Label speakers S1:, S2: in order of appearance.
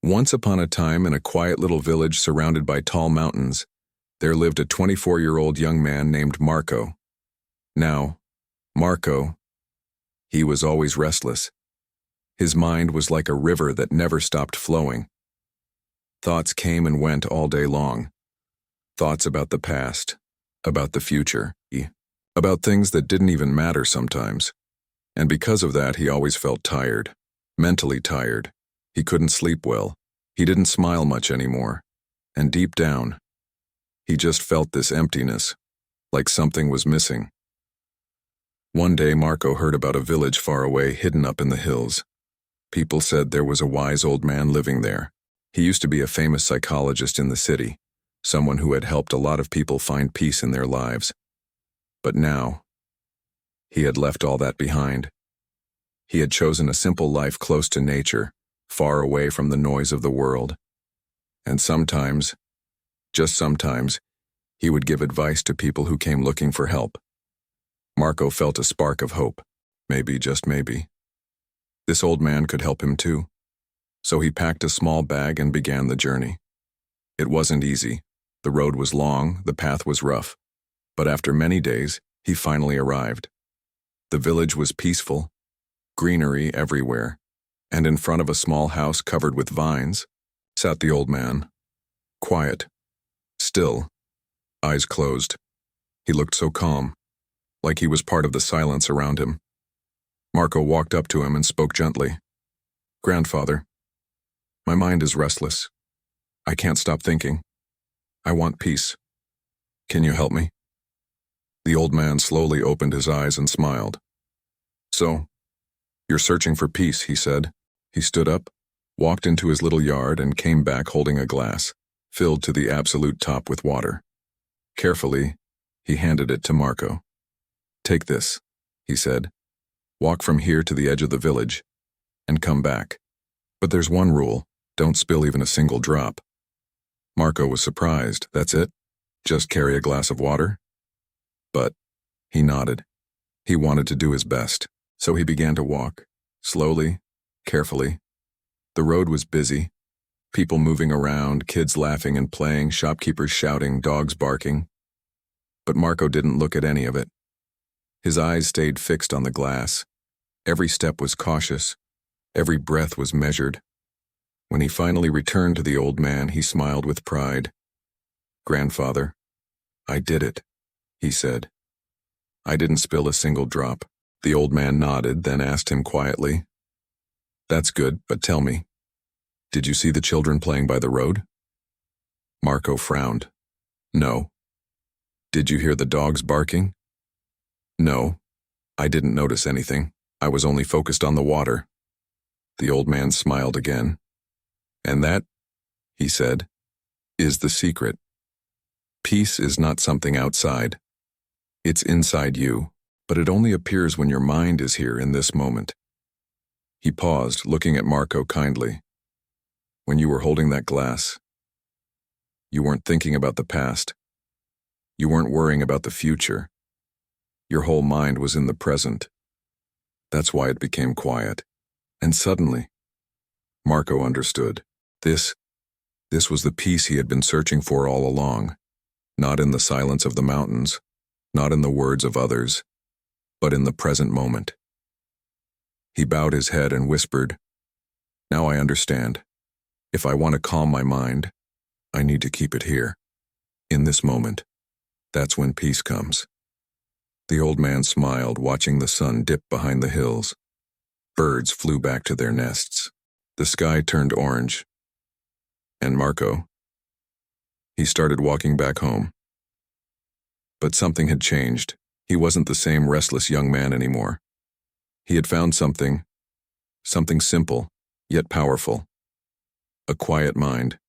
S1: Once upon a time, in a quiet little village surrounded by tall mountains, there lived a 24-year-old young man named Marco. Now, Marco, he was always restless. His mind was like a river that never stopped flowing. Thoughts came and went all day long. Thoughts about the past, about the future, about things that didn't even matter sometimes. And because of that, he always felt tired, mentally tired. He couldn't sleep well. He didn't smile much anymore. And deep down, he just felt this emptiness, like something was missing. One day, Marco heard about a village far away, hidden up in the hills. People said there was a wise old man living there. He used to be a famous psychologist in the city, someone who had helped a lot of people find peace in their lives. But now, he had left all that behind. He had chosen a simple life close to nature, far away from the noise of the world. And sometimes, just sometimes, he would give advice to people who came looking for help. Marco felt a spark of hope. Maybe, just maybe, this old man could help him too. So he packed a small bag and began the journey. It wasn't easy. The road was long, the path was rough. But after many days, he finally arrived. The village was peaceful, greenery everywhere, and in front of a small house covered with vines sat the old man, quiet, still, eyes closed. He looked so calm, like he was part of the silence around him. Marco walked up to him and spoke gently. "Grandfather, my mind is restless. I can't stop thinking. I want peace. Can you help me?" The old man slowly opened his eyes and smiled. "So, you're searching for peace," he said. He stood up, walked into his little yard, and came back holding a glass, filled to the absolute top with water. Carefully, he handed it to Marco. "Take this," he said. "Walk from here to the edge of the village, and come back. But there's one rule, don't spill even a single drop." Marco was surprised. "That's it? Just carry a glass of water?" But he nodded. He wanted to do his best, so he began to walk, slowly, carefully. The road was busy, people moving around, kids laughing and playing, shopkeepers shouting, dogs barking. But Marco didn't look at any of it. His eyes stayed fixed on the glass. Every step was cautious. Every breath was measured. When he finally returned to the old man, he smiled with pride. "Grandfather, I did it," he said. "I didn't spill a single drop." The old man nodded, then asked him quietly, "That's good, but tell me, did you see the children playing by the road?" Marco frowned. "No." "Did you hear the dogs barking?" "No, I didn't notice anything. I was only focused on the water." The old man smiled again. "And that," he said, "is the secret. Peace is not something outside. It's inside you, but it only appears when your mind is here in this moment." He paused, looking at Marco kindly. "When you were holding that glass, you weren't thinking about the past. You weren't worrying about the future. Your whole mind was in the present. That's why it became quiet." And suddenly, Marco understood. This was the peace he had been searching for all along. Not in the silence of the mountains, not in the words of others, but in the present moment. He bowed his head and whispered, "Now I understand. If I want to calm my mind, I need to keep it here, in this moment. That's when peace comes." The old man smiled, watching the sun dip behind the hills. Birds flew back to their nests. The sky turned orange. And Marco, he started walking back home. But something had changed. He wasn't the same restless young man anymore. He had found something simple, yet powerful. A quiet mind,